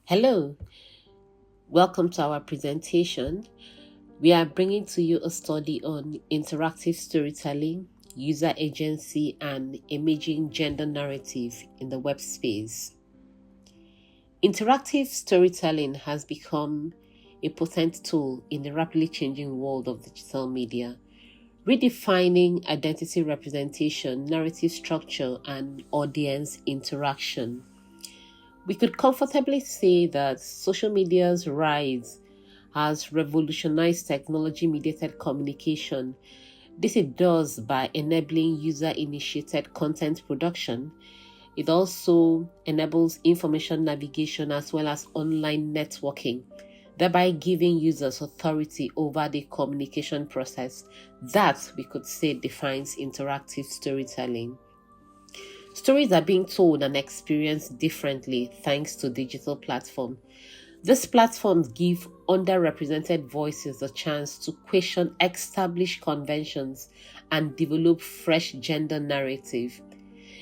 Hello, welcome to our presentation. We are bringing to you a study on interactive storytelling, user agency, and emerging gender narrative in the web space. Interactive storytelling has become a potent tool in the rapidly changing world of digital media, redefining identity representation, narrative structure, and audience interaction. We could comfortably say that social media's rise has revolutionized technology-mediated communication. This it does by enabling user-initiated content production. It also enables information navigation as well as online networking, thereby giving users authority over the communication process. That, we could say, defines interactive storytelling. Stories are being told and experienced differently thanks to digital platforms. These platforms give underrepresented voices a chance to question established conventions and develop fresh gender narrative.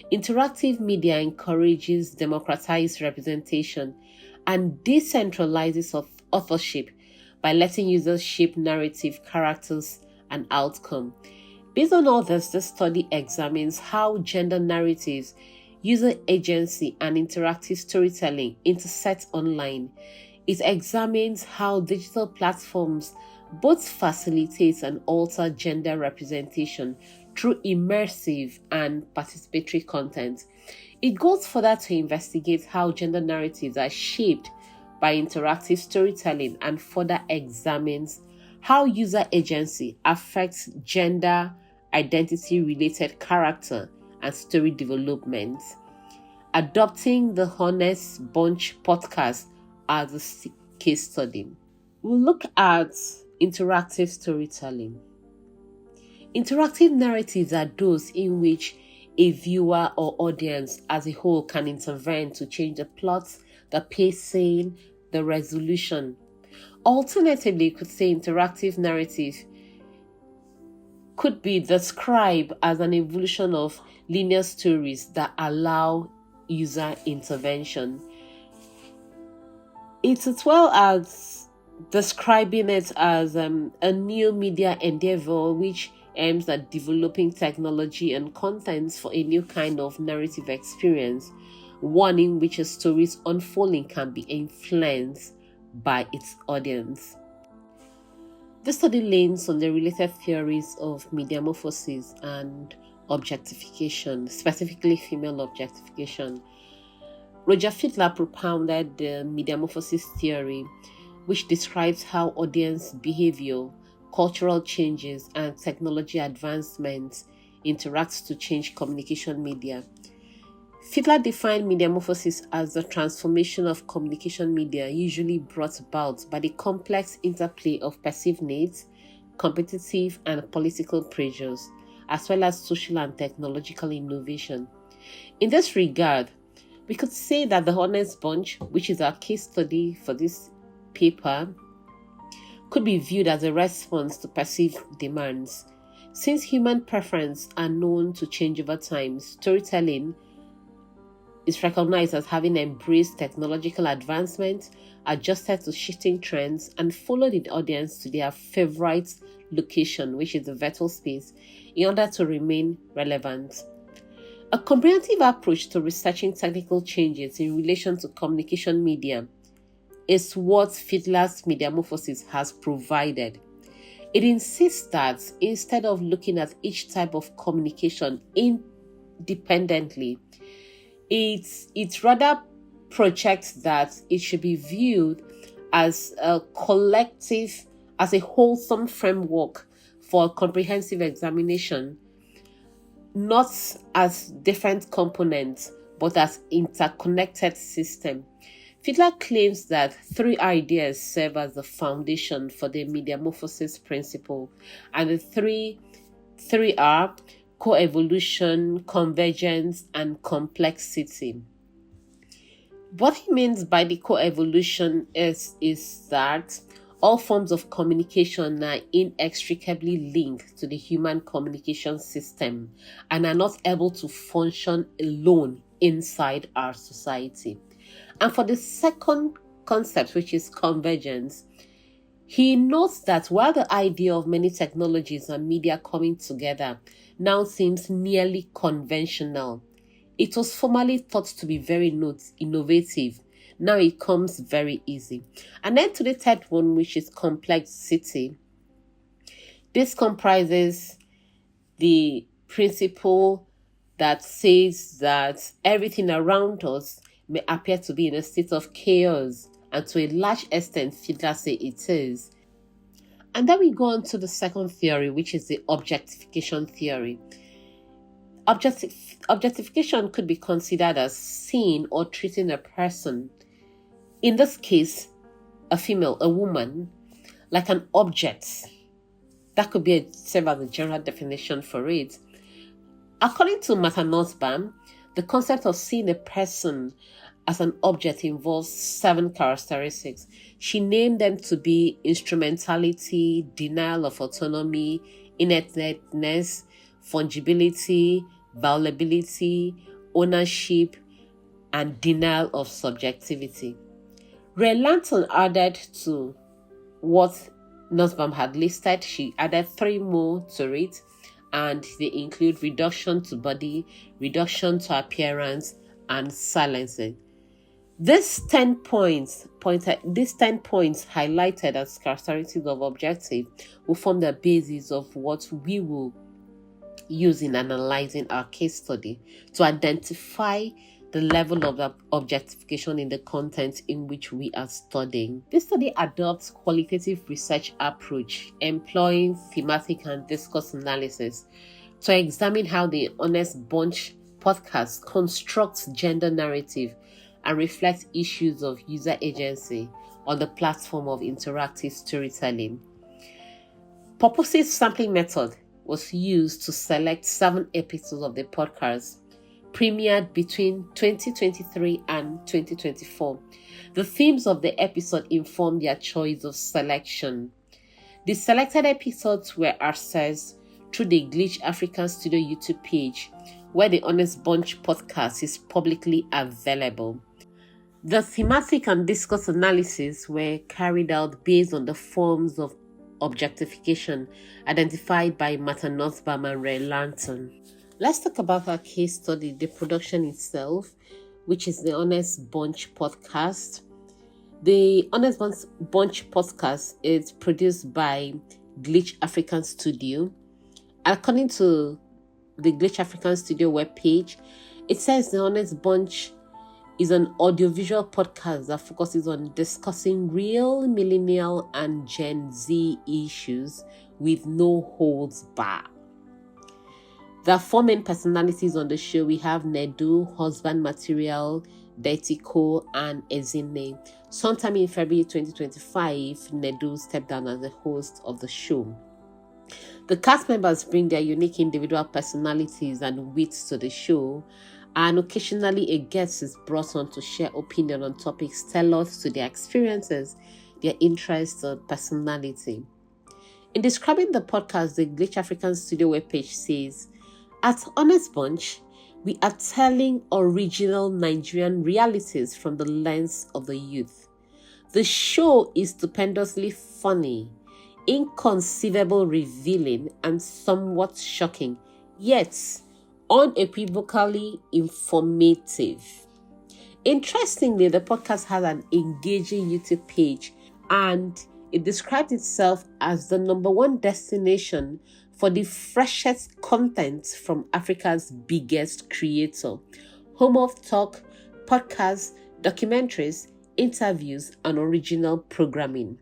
Interactive media encourages democratized representation and decentralizes authorship by letting users shape narrative, characters, and outcome. Based on all this study examines how gender narratives, user agency, and interactive storytelling intersect online. It examines how digital platforms both facilitate and alter gender representation through immersive and participatory content. It goes further to investigate how gender narratives are shaped by interactive storytelling and further examines how user agency affects gender identity-related character and story development. Adopting the Honest Bunch podcast as a case study. We'll look at interactive storytelling. Interactive narratives are those in which a viewer or audience as a whole can intervene to change the plot, the pacing, the resolution. Alternatively, you could say interactive narrative could be described as an evolution of linear stories that allow user intervention. It's as well as describing it as a new media endeavor which aims at developing technology and contents for a new kind of narrative experience, one in which a story's unfolding can be influenced by its audience. This study leans on the related theories of mediamorphosis and objectification, specifically female objectification. Roger Fidler propounded the mediamorphosis theory, which describes how audience behavior, cultural changes, and technology advancements interact to change communication media. Fidler defined mediamorphosis as the transformation of communication media usually brought about by the complex interplay of perceived needs, competitive and political pressures, as well as social and technological innovation. In this regard, we could say that the Honest Bunch, which is our case study for this paper, could be viewed as a response to perceived demands. Since human preferences are known to change over time, storytelling is recognized as having embraced technological advancement, adjusted to shifting trends, and followed the audience to their favorite location, which is the virtual space, in order to remain relevant. A comprehensive approach to researching technical changes in relation to communication media is what Fidler's mediamorphosis has provided. It insists that instead of looking at each type of communication independently, it rather projects that it should be viewed as a collective, as a wholesome framework for comprehensive examination, not as different components, but as interconnected system. Fidler claims that three ideas serve as the foundation for the mediamorphosis principle, and the three are coevolution, convergence, and complexity. What he means by the coevolution is that all forms of communication are inextricably linked to the human communication system and are not able to function alone inside our society. And for the second concept, which is convergence. He notes that while the idea of many technologies and media coming together now seems nearly conventional, it was formerly thought to be very innovative. Now it comes very easy. And then to the third one, which is complexity. This comprises the principle that says that everything around us may appear to be in a state of chaos, and to a large extent, Fiedler say it is. And then we go on to the second theory, which is the objectification theory. Objectification could be considered as seeing or treating a person, in this case, a female, a woman, like an object. That could be serve as a general definition for it. According to Martha Nussbaum, the concept of seeing a person as an object involves 7 characteristics. She named them to be instrumentality, denial of autonomy, inertness, fungibility, vulnerability, ownership, and denial of subjectivity. Ray Lanton added to what Nussbaum had listed. She added 3 more to it, and they include reduction to body, reduction to appearance, and silencing. These 10 points highlighted as characteristics of objective will form the basis of what we will use in analyzing our case study to identify the level of objectification in the content in which we are studying. This study adopts qualitative research approach, employing thematic and discourse analysis to examine how the Honest Bunch podcast constructs gender narrative and reflects issues of user agency on the platform of interactive storytelling. Purposive sampling method was used to select 7 episodes of the podcast, premiered between 2023 and 2024. The themes of the episode informed their choice of selection. The selected episodes were accessed through the Glitch African Studio YouTube page, where the Honest Bunch podcast is publicly available. The thematic and discourse analysis were carried out based on the forms of objectification identified by Martha Nussbaum and Ray Lanton. Let's talk about our case study, the production itself, which is the Honest Bunch podcast. The Honest Bunch podcast is produced by Glitch African Studio. According to the Glitch African Studio webpage, it says the Honest Bunch is an audiovisual podcast that focuses on discussing real millennial and Gen Z issues with no holds barred. There are 4 main personalities on the show. We have Nedu, husband material, Detiko, and Ezine. Sometime in February 2025, Nedu stepped down as the host of the show. The cast members bring their unique individual personalities and wits to the show, and occasionally a guest is brought on to share opinion on topics tailored to their experiences, their interests, or personality. In describing the podcast, the Glitch African Studio webpage says, "At Honest Bunch, we are telling original Nigerian realities from the lens of the youth. The show is stupendously funny, inconceivable, revealing, and somewhat shocking, yet unequivocally informative. Interestingly, the podcast has an engaging YouTube page, and it describes itself as the #1 destination for the freshest content from Africa's biggest creator. Home of talk, podcasts, documentaries, interviews, and original programming.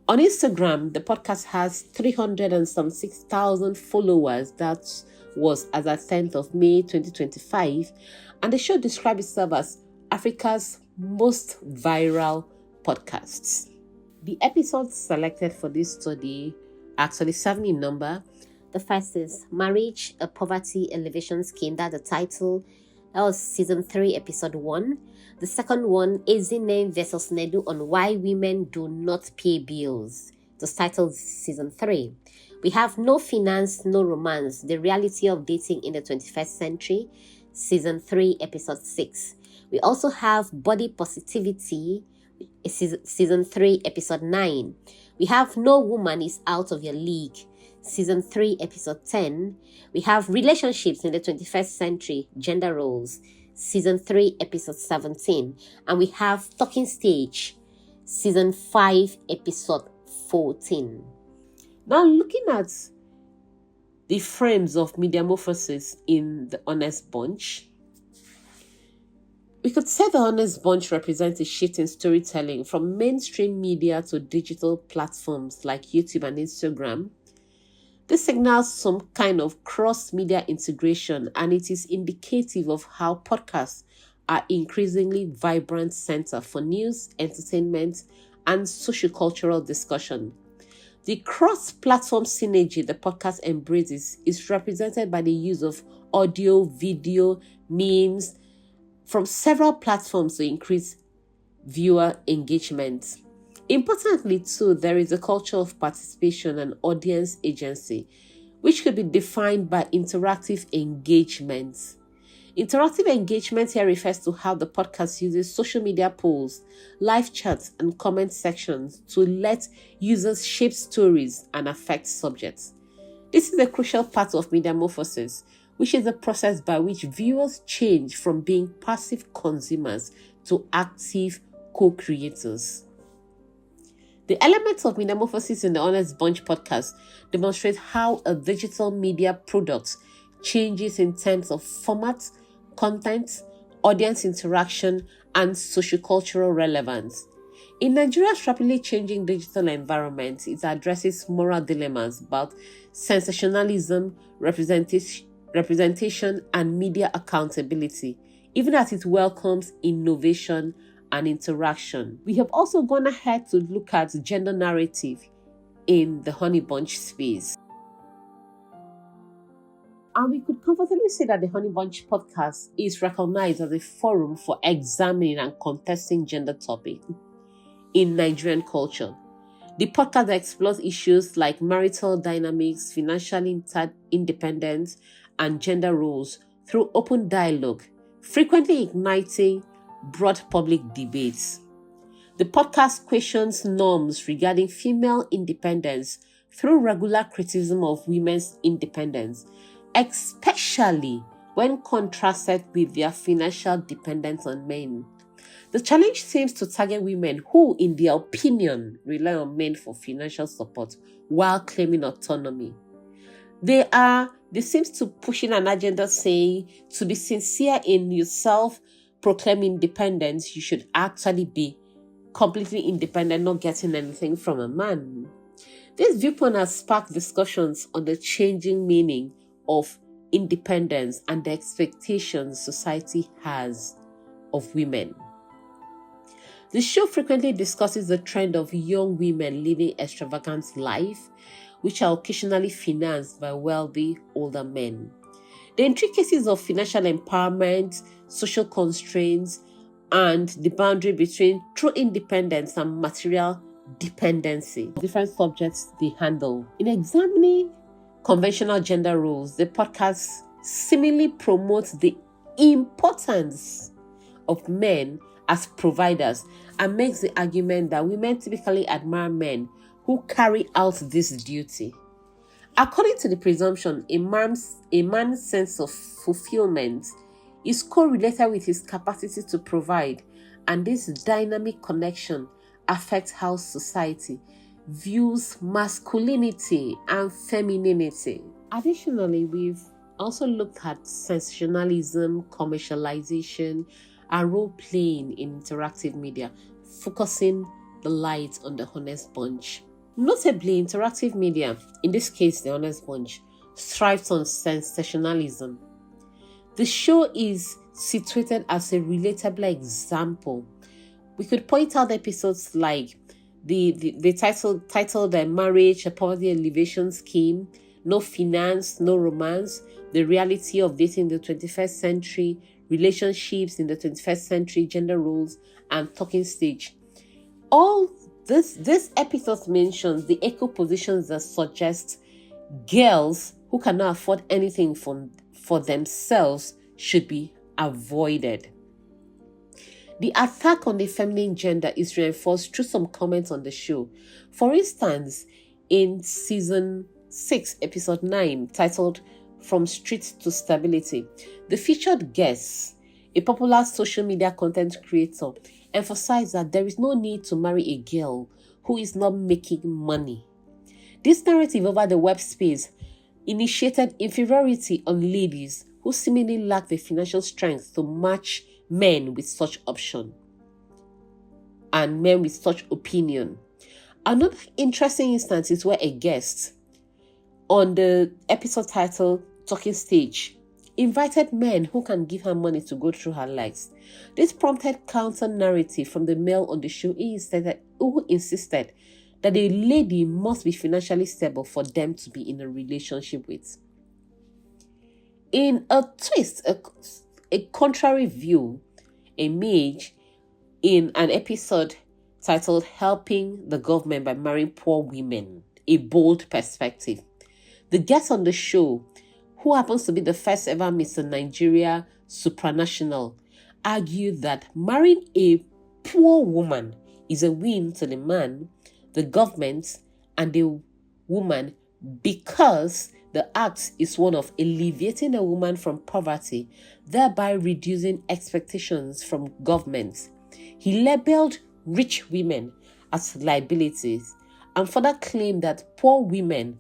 On Instagram, the podcast has 306,000 followers. That was as at 10th of May 2025, and the show describes itself as Africa's most viral podcasts. The episodes selected for this study are actually 7 in number. The first is Marriage, a Poverty Elevation Scheme. That's the title. That was season 3, episode 1. The second one, Ezine versus Nedu on why women do not pay bills. The title is season 3. We have No Finance, No Romance, the reality of dating in the 21st century. Season 3, episode 6. We also have Body Positivity, Season 3, Episode 9. We have No Woman is Out of Your League. Season 3, Episode 10. We have Relationships in the 21st Century, Gender Roles. Season 3, Episode 17. And we have Talking Stage, Season 5, Episode 14. Now, looking at the frames of metamorphosis in The Honest Bunch, we could say The Honest Bunch represents a shift in storytelling from mainstream media to digital platforms like YouTube and Instagram. This signals some kind of cross-media integration, and it is indicative of how podcasts are increasingly vibrant center for news, entertainment, and sociocultural discussion. The cross-platform synergy the podcast embraces is represented by the use of audio, video, memes from several platforms to increase viewer engagement. Importantly, too, there is a culture of participation and audience agency, which could be defined by interactive engagement. Interactive engagement here refers to how the podcast uses social media polls, live chats, and comment sections to let users shape stories and affect subjects. This is a crucial part of metamorphosis, which is the process by which viewers change from being passive consumers to active co-creators. The elements of metamorphosis in the Honest Bunch podcast demonstrate how a digital media product changes in terms of format, content, audience interaction, and sociocultural relevance. In Nigeria's rapidly changing digital environment, it addresses moral dilemmas about sensationalism, representation, and media accountability, even as it welcomes innovation and interaction. We have also gone ahead to look at gender narrative in the Honey Bunch space. And we could comfortably say that the Honey Bunch podcast is recognized as a forum for examining and contesting gender topics in Nigerian culture. The podcast explores issues like marital dynamics, financial independence, and gender roles through open dialogue, frequently igniting broad public debates. The podcast questions norms regarding female independence through regular criticism of women's independence, especially when contrasted with their financial dependence on men. The challenge seems to target women who, in their opinion, rely on men for financial support while claiming autonomy. They seem to pushing an agenda saying to be sincere in yourself, proclaim independence, you should actually be completely independent, not getting anything from a man. This viewpoint has sparked discussions on the changing meaning of independence and the expectations society has of women. The show frequently discusses the trend of young women living extravagant life, which are occasionally financed by wealthy older men. The intricacies of financial empowerment, social constraints, and the boundary between true independence and material dependency. Different subjects they handle. In examining conventional gender roles, the podcast seemingly promotes the importance of men as providers and makes the argument that women typically admire men who carry out this duty. According to the presumption, a man's sense of fulfillment is correlated with his capacity to provide, and this dynamic connection affects how society views masculinity and femininity. Additionally, we've also looked at sensationalism, commercialization, and role-playing in interactive media, focusing the light on the Honest Bunch. Notably, interactive media, in this case the Honest Bunch, thrives on sensationalism. The show is situated as a relatable example. We could point out episodes like the titled Marriage, a Poverty Alleviation Scheme, No Finance, No Romance, The Reality of Dating in the 21st Century, Relationships in the 21st Century, Gender Roles, and Talking Stage. All this episode mentions the echo positions that suggest girls who cannot afford anything for themselves should be avoided. The attack on the feminine gender is reinforced through some comments on the show. For instance, in season 6, episode 9, titled From Street to Stability, the featured guest, a popular social media content creator, emphasized that there is no need to marry a girl who is not making money. This narrative over the web space initiated inferiority on ladies who seemingly lack the financial strength to match men with such option and men with such opinion. Another interesting instance is where a guest on the episode titled Talking Stage invited men who can give her money to go through her likes. This prompted counter-narrative from the male on the show who insisted that a lady must be financially stable for them to be in a relationship with. In a twist, a contrary view emerged in an episode titled Helping the Government by Marrying Poor Women, a Bold Perspective. The guest on the show, who happens to be the first ever Mr. Nigeria supranational, argued that marrying a poor woman is a win to the man, the government, and the woman because the act is one of alleviating a woman from poverty, thereby reducing expectations from government. He labeled rich women as liabilities and further claimed that poor women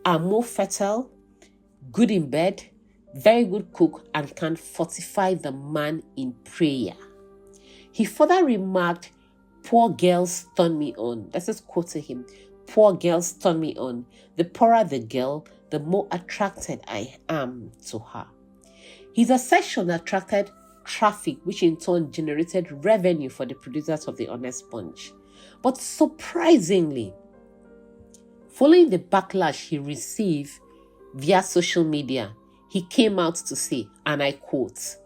are more fertile, good in bed, very good cook, and can fortify the man in prayer. He further remarked, "Poor girls turn me on." Let's just quote him. "Poor girls turn me on. The poorer the girl, the more attracted I am to her." His assertion attracted traffic, which in turn generated revenue for the producers of The Honest Bunch. But surprisingly, following the backlash he received via social media, he came out to say, and I quote,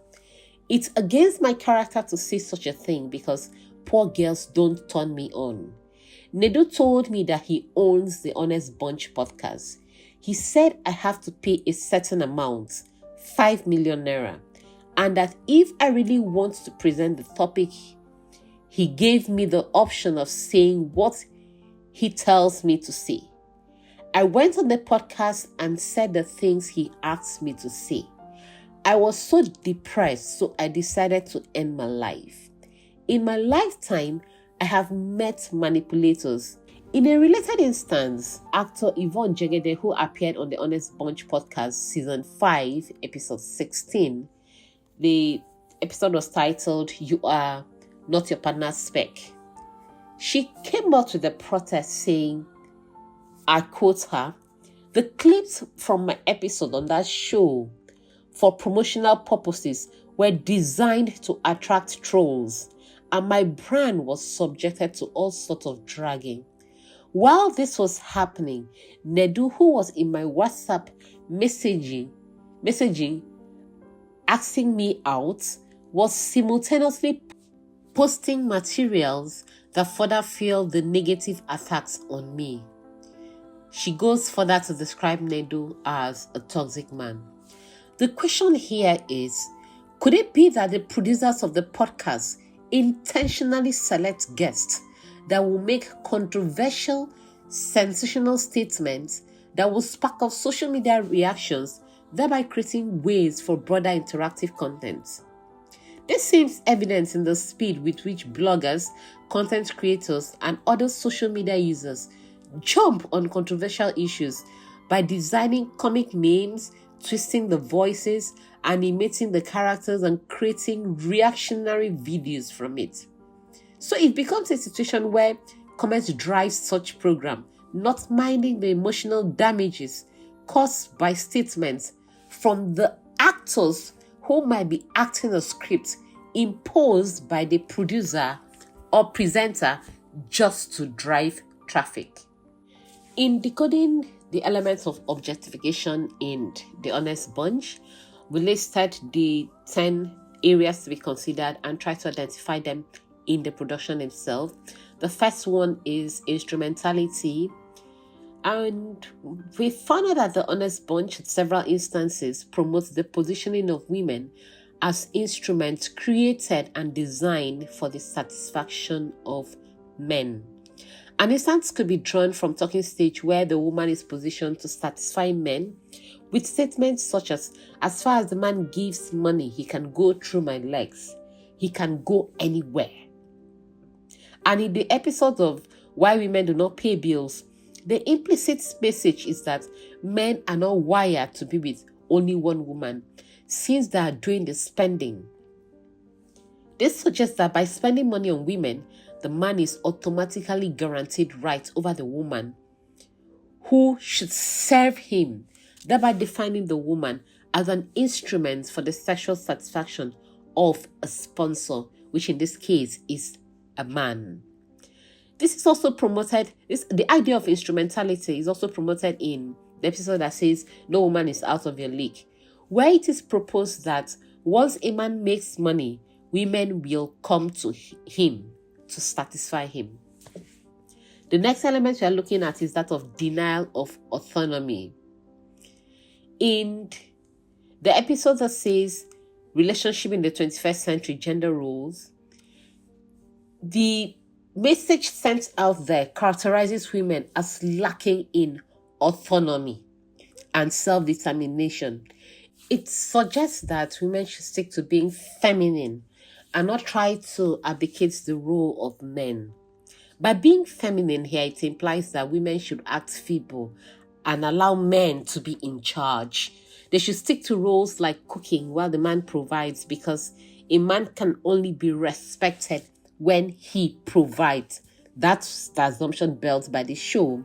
"It's against my character to say such a thing because poor girls don't turn me on. Nedu told me that he owns the Honest Bunch podcast. He said I have to pay a certain amount, 5 million naira, and that if I really want to present the topic, he gave me the option of saying what he tells me to say. I went on the podcast and said the things he asked me to say. I was so depressed, so I decided to end my life. In my lifetime, I have met manipulators." In a related instance, actor Yvonne Jegede, who appeared on the Honest Bunch podcast season 5, episode 16, the episode was titled "You Are Not Your Partner's Spec." She came out with a protest saying, I quote her, "The clips from my episode on that show for promotional purposes were designed to attract trolls, and my brand was subjected to all sorts of dragging. While this was happening, Nedu, who was in my WhatsApp messaging asking me out, was simultaneously posting materials that further fueled the negative attacks on me." She goes further to describe Nedu as a toxic man. The question here is, could it be that the producers of the podcast intentionally select guests that will make controversial, sensational statements that will spark off social media reactions, thereby creating ways for broader interactive content? This seems evident in the speed with which bloggers, content creators, and other social media users jump on controversial issues by designing comic memes, twisting the voices, animating the characters, and creating reactionary videos from it. So it becomes a situation where comments drive such program, not minding the emotional damages caused by statements from the actors who might be acting a script imposed by the producer or presenter just to drive traffic. In decoding the elements of objectification in The Honest Bunch, we listed the 10 areas to be considered and tried to identify them in the production itself. The first one is instrumentality. And we found out that The Honest Bunch, in several instances, promotes the positioning of women as instruments created and designed for the satisfaction of men. An instance could be drawn from talking stage where the woman is positioned to satisfy men with statements such as far as the man gives money, he can go through my legs. He can go anywhere. And in the episode of Why Women Do Not Pay Bills, the implicit message is that men are not wired to be with only one woman, since they are doing the spending. This suggests that by spending money on women, the man is automatically guaranteed rights over the woman who should serve him, thereby defining the woman as an instrument for the sexual satisfaction of a sponsor, which in this case is a man. This is also promoted, the idea of instrumentality is also promoted in the episode that says, no woman is out of your league, where it is proposed that once a man makes money, women will come to him to satisfy him. The next element we are looking at is that of denial of autonomy. In the episode that says relationship in the 21st century, gender roles, the message sent out there characterizes women as lacking in autonomy and self-determination. It suggests that women should stick to being feminine and not try to abdicate the role of men. By being feminine here, it implies that women should act feeble and allow men to be in charge. They should stick to roles like cooking while the man provides, because a man can only be respected when he provides. That's the assumption built by the show.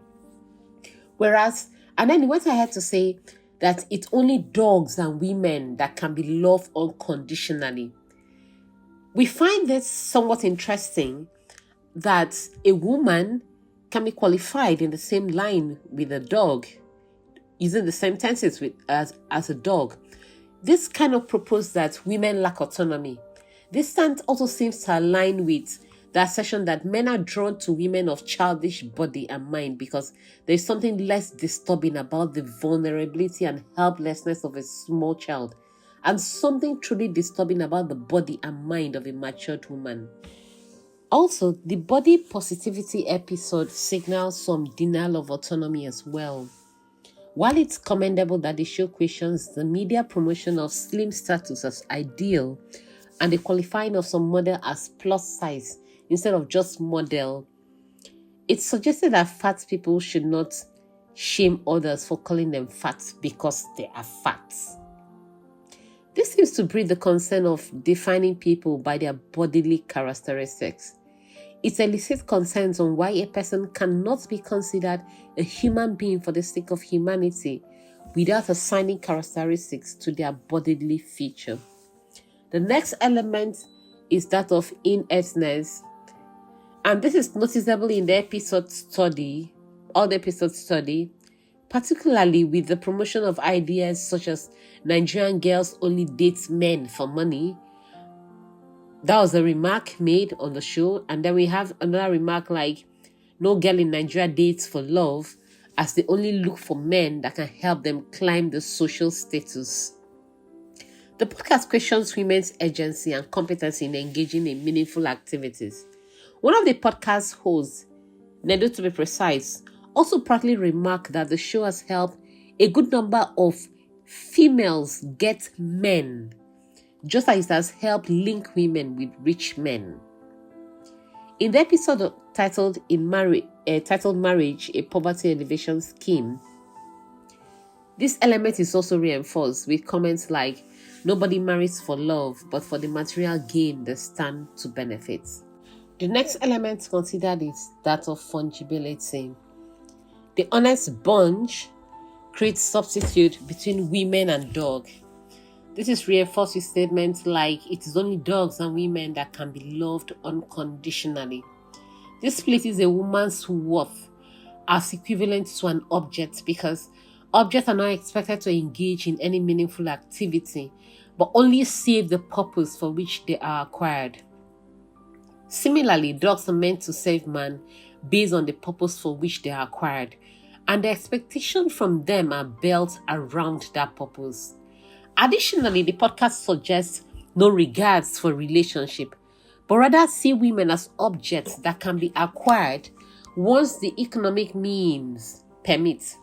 Whereas, and then he went ahead to say that it's only dogs and women that can be loved unconditionally. We find this somewhat interesting, that a woman can be qualified in the same line with a dog, using the same tenses as a dog. This kind of proposes that women lack autonomy. This stance also seems to align with the assertion that men are drawn to women of childish body and mind because there is something less disturbing about the vulnerability and helplessness of a small child, and something truly disturbing about the body and mind of a matured woman. Also, the body positivity episode signals some denial of autonomy as well. While it's commendable that the show questions the media promotion of slim status as ideal and the qualifying of some model as plus size instead of just model, it suggested that fat people should not shame others for calling them fat because they are fat. This seems to breed the concern of defining people by their bodily characteristics. It elicits concerns on why a person cannot be considered a human being for the sake of humanity without assigning characteristics to their bodily feature. The next element is that of inertness, and this is noticeable in the episode study, particularly with the promotion of ideas such as Nigerian girls only date men for money. That was a remark made on the show. And then we have another remark like, no girl in Nigeria dates for love, as they only look for men that can help them climb the social status. The podcast questions women's agency and competency in engaging in meaningful activities. One of the podcast hosts, Nedu to be precise, also proudly remarked that the show has helped a good number of females get men, just as it has helped link women with rich men. In the episode titled Marriage, a Poverty Elevation Scheme, this element is also reinforced with comments like, nobody marries for love, but for the material gain they stand to benefit. The next element considered is that of fungibility. The honest bunch creates substitute between women and dog. This is reinforced with statements like, it is only dogs and women that can be loved unconditionally. This places a woman's worth as equivalent to an object because objects are not expected to engage in any meaningful activity, but only serve the purpose for which they are acquired. Similarly, dogs are meant to serve man based on the purpose for which they are acquired, and the expectation from them are built around that purpose. Additionally, the podcast suggests no regards for relationship, but rather see women as objects that can be acquired once the economic means permit.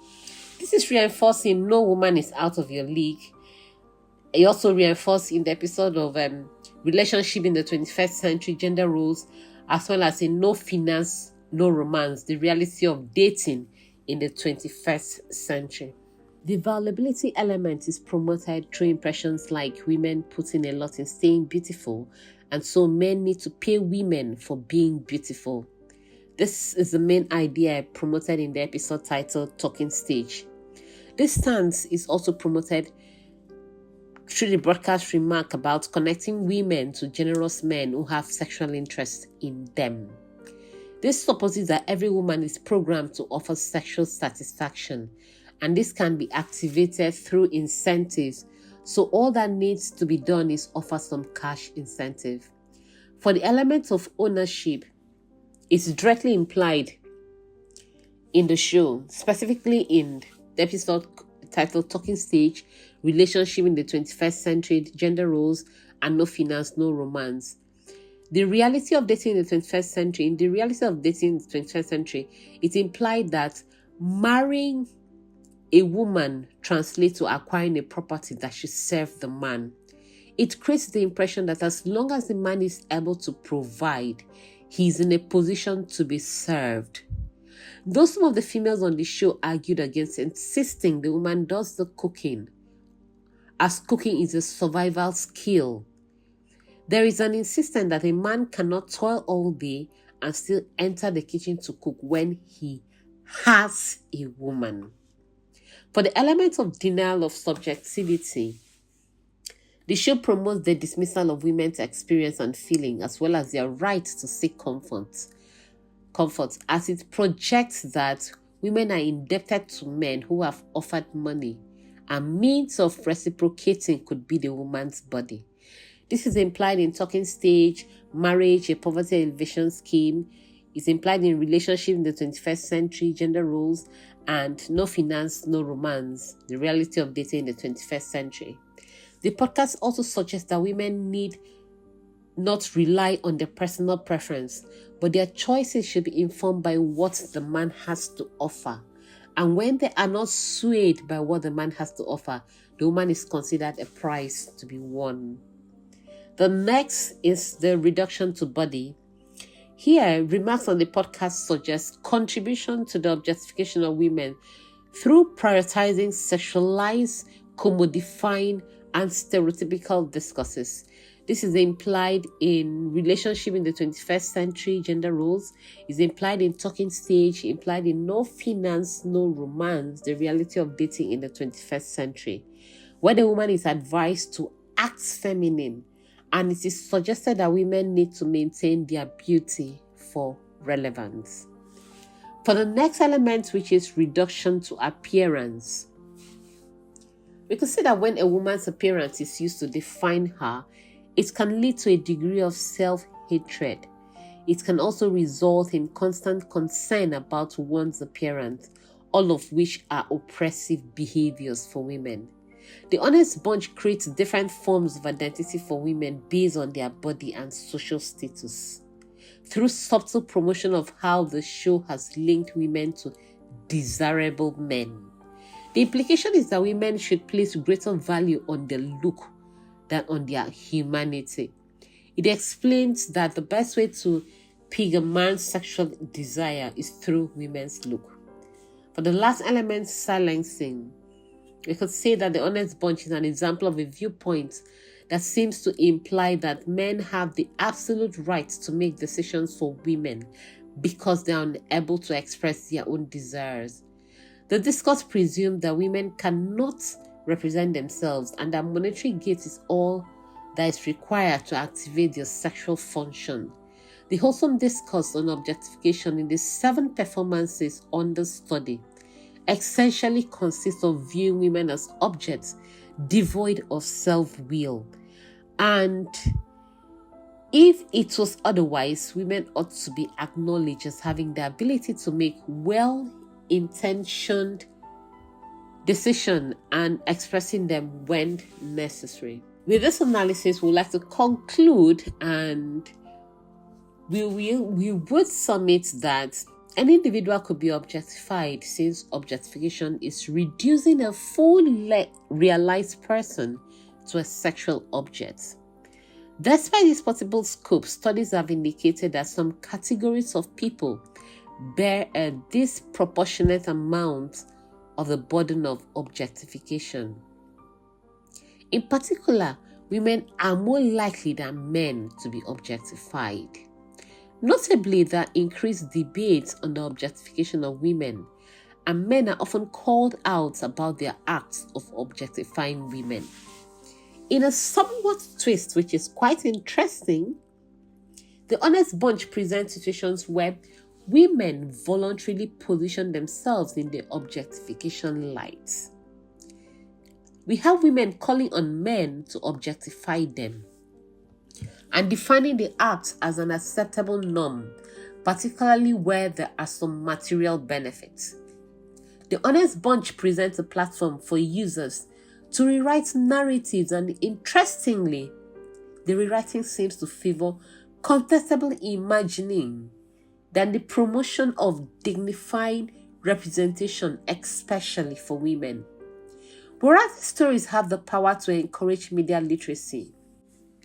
This is reinforcing no woman is out of your league. It also reinforced in the episode of relationship in the 21st century, gender roles, as well as in no finance, no romance, the reality of dating in the 21st century. The vulnerability element is promoted through impressions like women putting a lot in staying beautiful, and so men need to pay women for being beautiful. This is the main idea promoted in the episode titled Talking Stage. This stance is also promoted through the broadcast remark about connecting women to generous men who have sexual interest in them. This supposes that every woman is programmed to offer sexual satisfaction, and this can be activated through incentives. So all that needs to be done is offer some cash incentive. For the element of ownership, it's directly implied in the show, specifically in the episode titled Talking Stage, Relationship in the 21st Century, Gender Roles, and No Finance, No Romance. The reality of dating in the 21st century, in the reality of dating in the 21st century, it implied that marrying a woman translates to acquiring a property that should serve the man. It creates the impression that as long as the man is able to provide, he's in a position to be served. Though some of the females on the show argued against insisting the woman does the cooking, as cooking is a survival skill, there is an insistence that a man cannot toil all day and still enter the kitchen to cook when he has a woman. For the element of denial of subjectivity, the show promotes the dismissal of women's experience and feeling, as well as their right to seek comfort, as it projects that women are indebted to men who have offered money, and means of reciprocating could be the woman's body. This is implied in Talking Stage, Marriage, a Poverty Elevation Scheme. It's implied in Relationship in the 21st Century, Gender Roles, and No Finance, No Romance, the reality of dating in the 21st century. The podcast also suggests that women need not rely on their personal preference, but their choices should be informed by what the man has to offer. And when they are not swayed by what the man has to offer, the woman is considered a prize to be won. The next is the reduction to body. Here, remarks on the podcast suggest contribution to the objectification of women through prioritizing sexualized, commodifying, and stereotypical discourses. This is implied in Relationship in the 21st Century, Gender Roles, is implied in Talking Stage, implied in No Finance, No Romance, the reality of dating in the 21st century, where the woman is advised to act feminine, and it is suggested that women need to maintain their beauty for relevance. For the next element, which is reduction to appearance, we can see that when a woman's appearance is used to define her, it can lead to a degree of self-hatred. It can also result in constant concern about one's appearance, all of which are oppressive behaviors for women. The Honest Bunch creates different forms of identity for women based on their body and social status, through subtle promotion of how the show has linked women to desirable men. The implication is that women should place greater value on their look than on their humanity. It explains that the best way to peg a man's sexual desire is through women's look. For the last element, silencing, we could say that the Honest Bunch is an example of a viewpoint that seems to imply that men have the absolute right to make decisions for women because they are unable to express their own desires. The discourse presumes that women cannot represent themselves and that monetary gain is all that is required to activate their sexual function. The wholesome discourse on objectification in the 7 performances under study essentially consists of viewing women as objects devoid of self-will. And if it was otherwise, women ought to be acknowledged as having the ability to make well-intentioned decisions and expressing them when necessary. With this analysis, we'd like to conclude, and we would submit that an individual could be objectified, since objectification is reducing a fully realized person to a sexual object. Despite this possible scope, studies have indicated that some categories of people bear a disproportionate amount of the burden of objectification. In particular, women are more likely than men to be objectified. Notably, there are increased debates on the objectification of women, and men are often called out about their acts of objectifying women. In a somewhat twist, which is quite interesting, the Honest Bunch presents situations where women voluntarily position themselves in the objectification light. We have women calling on men to objectify them and defining the act as an acceptable norm, particularly where there are some material benefits. The Honest Bunch presents a platform for users to rewrite narratives, and interestingly, the rewriting seems to favor contestable imagining than the promotion of dignified representation, especially for women. Whereas these stories have the power to encourage media literacy,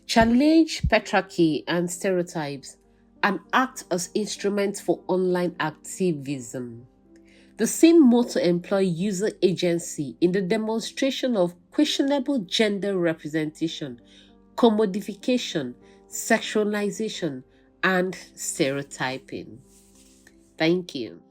challenge patriarchy and stereotypes, and act as instruments for online activism, the same motto employ user agency in the demonstration of questionable gender representation, commodification, sexualization, and stereotyping. Thank you.